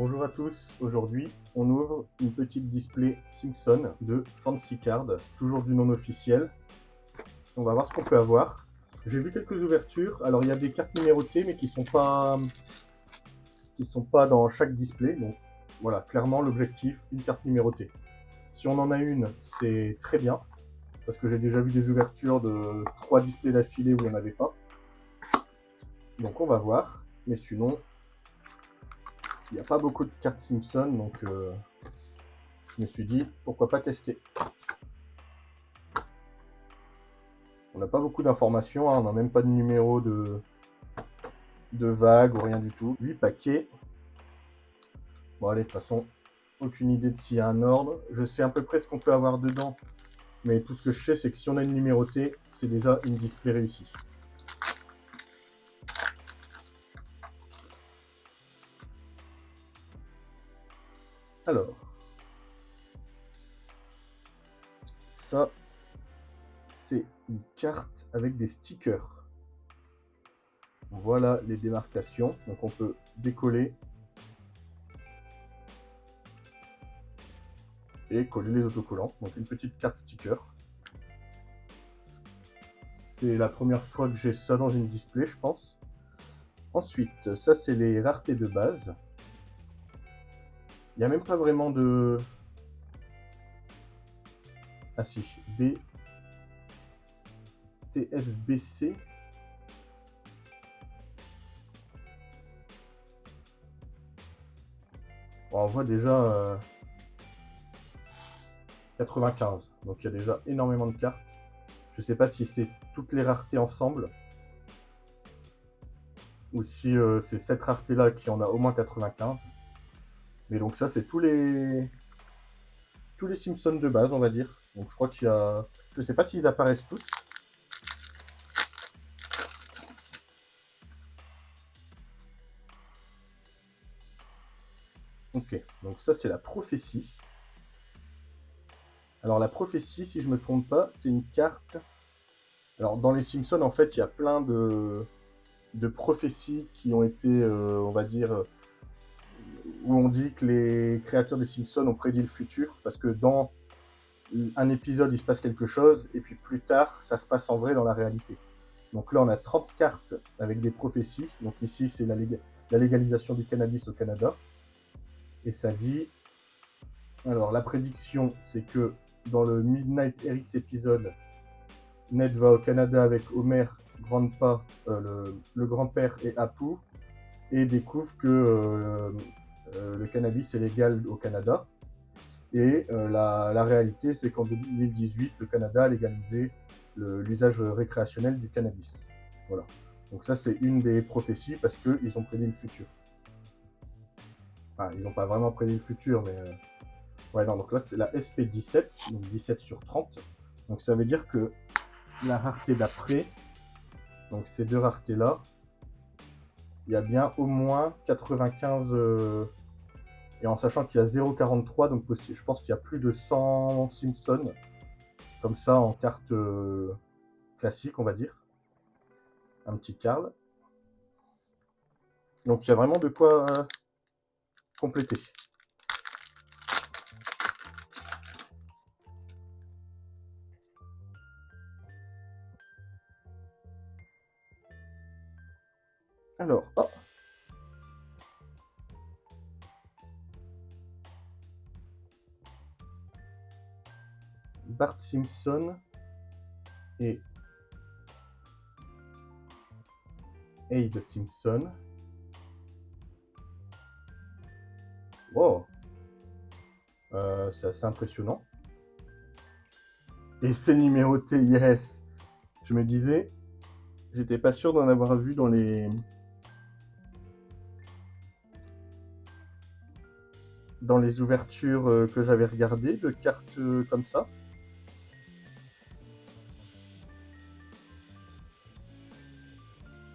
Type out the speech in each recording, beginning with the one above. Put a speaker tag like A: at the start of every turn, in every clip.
A: Bonjour à tous, aujourd'hui on ouvre une petite display Simpson de Fancy Card, toujours du non officiel. On va voir ce qu'on peut avoir. J'ai vu quelques ouvertures, alors il y a des cartes numérotées mais qui sont pas dans chaque display, donc voilà, clairement l'objectif, une carte numérotée. Si on en a une, c'est très bien, parce que j'ai déjà vu des ouvertures de 3 displays d'affilée où il n'y en avait pas. Donc on va voir, mais sinon, il n'y a pas beaucoup de cartes Simpson, donc je me suis dit, pourquoi pas tester. On n'a pas beaucoup d'informations, hein, on n'a même pas de numéro de vague ou rien du tout. 8 paquets. Bon allez, de toute façon, aucune idée de s'il y a un ordre. Je sais à peu près ce qu'on peut avoir dedans, mais tout ce que je sais, c'est que si on a une numérotée, c'est déjà une display réussie. Alors, ça, c'est une carte avec des stickers. Voilà les démarcations. Donc on peut décoller et coller les autocollants. Donc une petite carte sticker. C'est la première fois que j'ai ça dans une display, je pense. Ensuite, ça c'est les raretés de base. Il n'y a même pas vraiment de... Ah si, B... TFBC. Bon, on voit déjà 95. Donc il y a déjà énormément de cartes. Je sais pas si c'est toutes les raretés ensemble. Ou si c'est cette rareté-là qui en a au moins 95. Mais donc ça, c'est tous les Simpsons de base, on va dire. Donc je crois qu'il y a... Je sais pas s'ils apparaissent tous. Ok, donc ça c'est la prophétie. Alors la prophétie, si je me trompe pas, c'est une carte... Alors dans les Simpsons, en fait, il y a plein de prophéties qui ont été, on va dire, où on dit que les créateurs des Simpsons ont prédit le futur, parce que dans un épisode, il se passe quelque chose, et puis plus tard, ça se passe en vrai dans la réalité. Donc là, on a 30 cartes avec des prophéties. Donc ici, c'est la légalisation du cannabis au Canada. Et ça dit... Alors, la prédiction, c'est que dans le Midnight Eric's épisode, Ned va au Canada avec Homer, Grandpa, le grand-père et Apu, et découvre que le cannabis est légal au Canada. Et la réalité, c'est qu'en 2018, le Canada a légalisé l'usage récréationnel du cannabis. Voilà. Donc ça, c'est une des prophéties parce qu'ils ont prédit le futur. Enfin, ils n'ont pas vraiment prédit le futur, mais... Ouais, non, donc là, c'est la SP17, donc 17 sur 30. Donc ça veut dire que la rareté d'après, donc ces deux raretés-là, il y a bien au moins 95... et en sachant qu'il y a 0,43, donc je pense qu'il y a plus de 100 Simpsons, comme ça, en carte classique, on va dire. Un petit Carl. Donc il y a vraiment de quoi compléter. Alors, oh, Bart Simpson et Abe Simpson. Wow, c'est assez impressionnant. Et c'est numéroté, yes. Je me disais, j'étais pas sûr d'en avoir vu dans les ouvertures que j'avais regardées de cartes comme ça.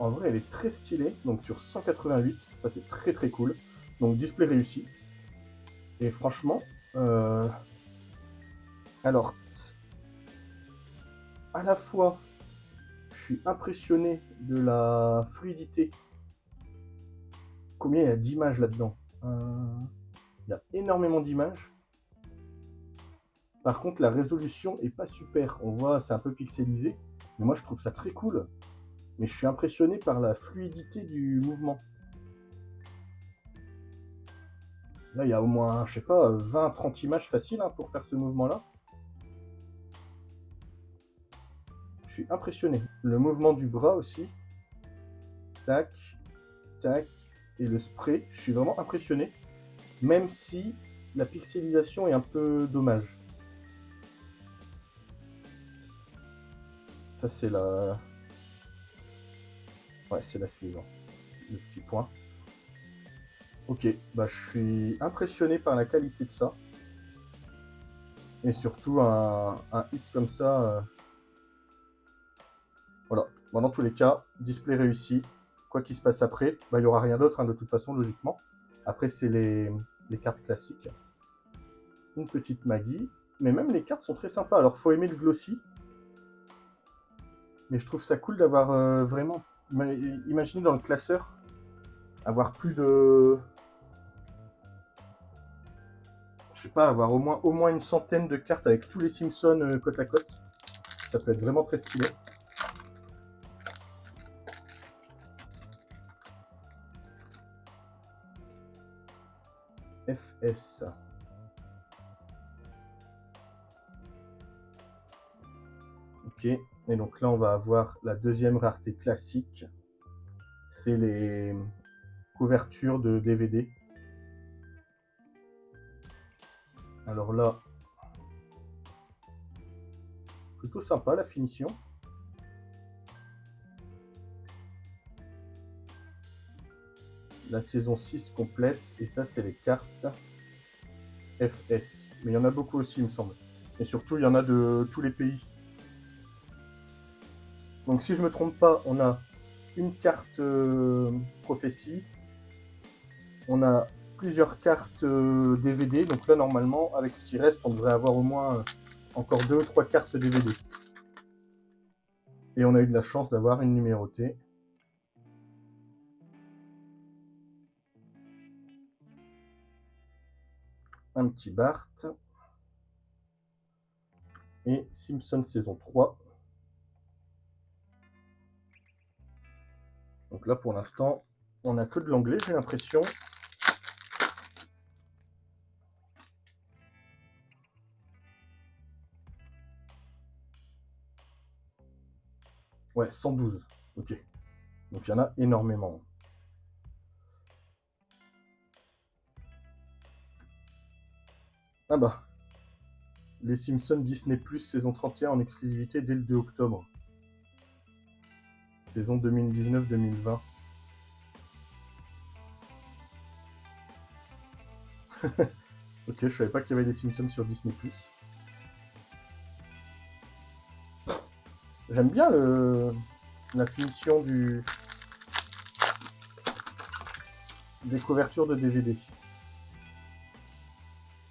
A: En vrai, elle est très stylée, donc sur 188, ça c'est très très cool. Donc display réussi. Et franchement, alors, à la fois, je suis impressionné de la fluidité. Combien il y a d'images là-dedans? Il y a énormément d'images. Par contre, la résolution est pas super. On voit, c'est un peu pixelisé. Mais moi, je trouve ça très cool. Mais je suis impressionné par la fluidité du mouvement. Là, il y a au moins, je sais pas, 20-30 images faciles hein, pour faire ce mouvement-là. Je suis impressionné. Le mouvement du bras aussi. Tac, tac. Et le spray, je suis vraiment impressionné. Même si la pixelisation est un peu dommage. Ça, c'est la... Ouais, c'est la sleeve. Le petit point. Ok, bah je suis impressionné par la qualité de ça. Et surtout, un hit comme ça... Voilà. Bon, dans tous les cas, display réussi. Quoi qu'il se passe après, bah, il n'y aura rien d'autre hein, de toute façon, logiquement. Après, c'est les cartes classiques. Une petite Maggie. Mais même les cartes sont très sympas. Alors, faut aimer le glossy. Mais je trouve ça cool d'avoir vraiment... Imaginez dans le classeur, avoir plus de... Je sais pas, avoir au moins une centaine de cartes avec tous les Simpsons côte à côte. Ça peut être vraiment très stylé. FS. Ok, et donc là on va avoir la deuxième rareté classique. C'est les couvertures de DVD. Alors là, plutôt sympa la finition. La saison 6 complète, et ça c'est les cartes FS. Mais il y en a beaucoup aussi il me semble. Et surtout il y en a de tous les pays. Donc si je me trompe pas, on a une carte prophétie. On a plusieurs cartes DVD. Donc là normalement, avec ce qui reste, on devrait avoir au moins encore 2 ou 3 cartes DVD. Et on a eu de la chance d'avoir une numérotée. Un petit Bart. Et Simpson saison 3. Donc là pour l'instant, on n'a que de l'anglais, j'ai l'impression. Ouais, 112. Ok. Donc il y en a énormément. Ah bah. Les Simpsons Disney Plus saison 31 en exclusivité dès le 2 octobre. Saison 2019-2020. Ok, je savais pas qu'il y avait des Simpsons sur Disney Plus. J'aime bien la finition des couvertures de DVD.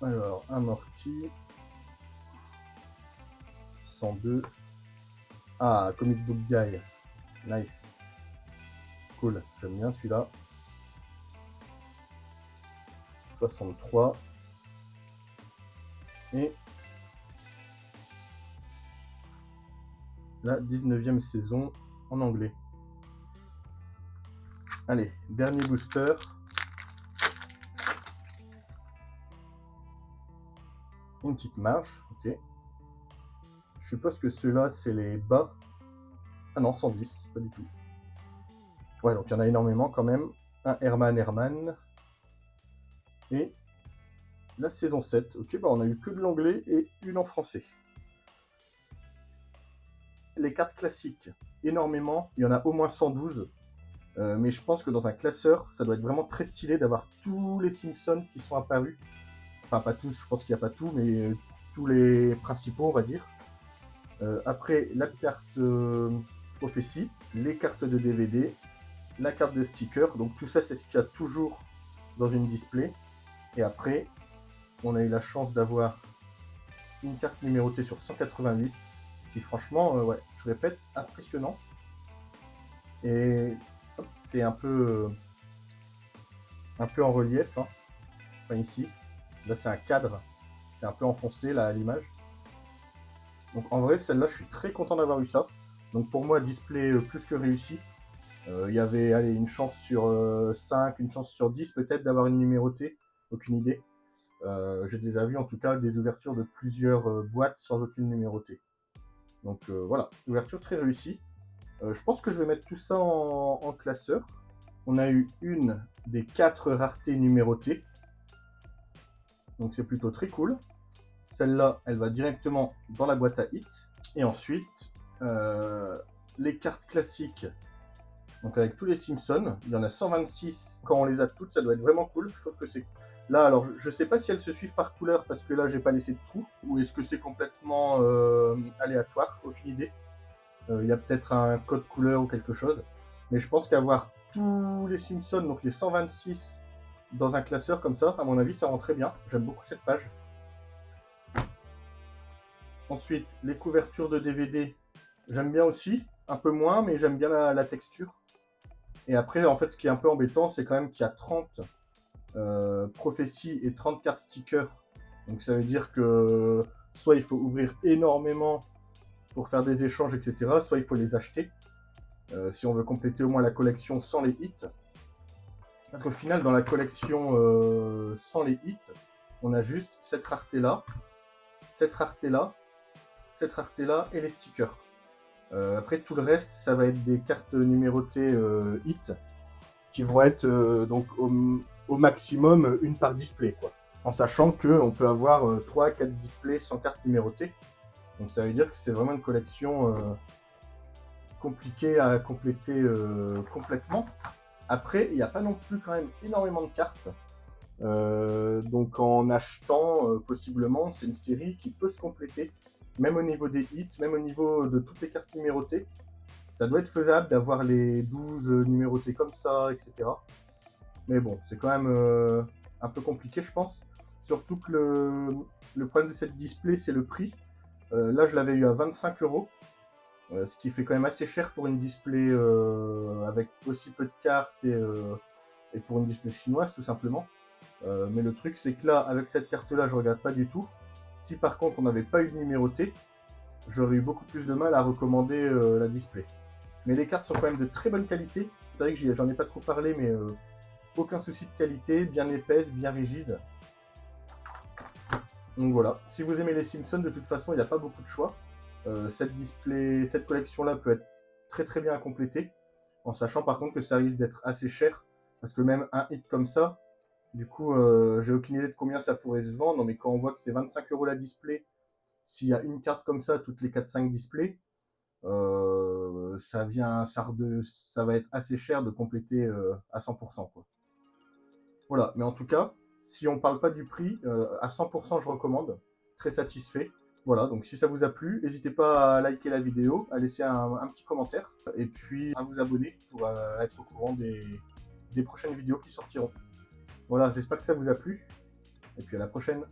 A: Alors, un Morty. 102. Ah, Comic Book Guy. Nice. Cool, j'aime bien celui-là. 63. Et la 19e saison en anglais. Allez, dernier booster. Une petite marge, ok. Je suppose que ceux-là, c'est les bas. Ah non, 110, pas du tout. Ouais, donc il y en a énormément quand même. Un Herman. Et la saison 7. Ok, bah on a eu que de l'anglais et une en français. Les cartes classiques, énormément. Il y en a au moins 112. Mais je pense que dans un classeur, ça doit être vraiment très stylé d'avoir tous les Simpsons qui sont apparus. Enfin, pas tous, je pense qu'il n'y a pas tout, mais tous les principaux, on va dire. Après, la carte prophétie, les cartes de DVD, la carte de sticker. Donc tout ça, c'est ce qu'il y a toujours dans une display. Et après, on a eu la chance d'avoir une carte numérotée sur 188, qui franchement, ouais, je répète, impressionnant. Et c'est un peu en relief. Hein. Enfin ici, là c'est un cadre, c'est un peu enfoncé là à l'image. Donc en vrai, celle-là, je suis très content d'avoir eu ça. Donc pour moi, display plus que réussi. Il y avait allez, une chance sur 5, une chance sur 10 peut-être d'avoir une numérotée, aucune idée. J'ai déjà vu en tout cas des ouvertures de plusieurs boîtes sans aucune numérotée. Donc voilà, ouverture très réussie. Je pense que je vais mettre tout ça en classeur. On a eu une des 4 raretés numérotées. Donc c'est plutôt très cool. Celle-là, elle va directement dans la boîte à hit. Et ensuite, les cartes classiques. Donc avec tous les Simpsons, il y en a 126. Quand on les a toutes, ça doit être vraiment cool. Je trouve que c'est... Là, alors, je sais pas si elles se suivent par couleur parce que là, j'ai pas laissé de trou. Ou est-ce que c'est complètement aléatoire, aucune idée. Il y a peut-être un code couleur ou quelque chose. Mais je pense qu'avoir tous les Simpsons, donc les 126, dans un classeur comme ça, à mon avis, ça rend très bien. J'aime beaucoup cette page. Ensuite, les couvertures de DVD, j'aime bien aussi. Un peu moins, mais j'aime bien la texture. Et après, en fait, ce qui est un peu embêtant, c'est quand même qu'il y a 30 prophéties et 30 cartes stickers. Donc ça veut dire que soit il faut ouvrir énormément pour faire des échanges, etc. Soit il faut les acheter. Si on veut compléter au moins la collection sans les hits. Parce qu'au final, dans la collection sans les hits, on a juste cette rareté-là, cette rareté-là, cette rareté-là et les stickers. Après, tout le reste, ça va être des cartes numérotées hit qui vont être donc au maximum une par display, quoi. En sachant qu'on peut avoir 3-4 displays sans carte numérotée. Donc ça veut dire que c'est vraiment une collection compliquée à compléter complètement. Après, il n'y a pas non plus quand même énormément de cartes. Donc en achetant, possiblement, c'est une série qui peut se compléter, même au niveau des hits, même au niveau de toutes les cartes numérotées. Ça doit être faisable d'avoir les 12 numérotées comme ça, etc. Mais bon, c'est quand même un peu compliqué, je pense. Surtout que le problème de cette display, c'est le prix. Là, je l'avais eu à 25 €, ce qui fait quand même assez cher pour une display avec aussi peu de cartes et pour une display chinoise, tout simplement. Mais le truc, c'est que là, avec cette carte-là, je regarde pas du tout. Si par contre, on n'avait pas eu de numéroté, j'aurais eu beaucoup plus de mal à recommander la display. Mais les cartes sont quand même de très bonne qualité. C'est vrai que j'en ai pas trop parlé, mais aucun souci de qualité, bien épaisse, bien rigide. Donc voilà, si vous aimez les Simpsons, de toute façon, il n'y a pas beaucoup de choix. Cette collection-là peut être très très bien à compléter, en sachant par contre que ça risque d'être assez cher, parce que même un hit comme ça, du coup, j'ai aucune idée de combien ça pourrait se vendre, mais quand on voit que c'est 25 € la display, s'il y a une carte comme ça toutes les 4-5 displays, ça va être assez cher de compléter à 100%, quoi. Voilà, mais en tout cas, si on parle pas du prix, à 100% je recommande, très satisfait. Voilà, donc si ça vous a plu, n'hésitez pas à liker la vidéo, à laisser un petit commentaire, et puis à vous abonner pour être au courant des prochaines vidéos qui sortiront. Voilà, j'espère que ça vous a plu, et puis à la prochaine.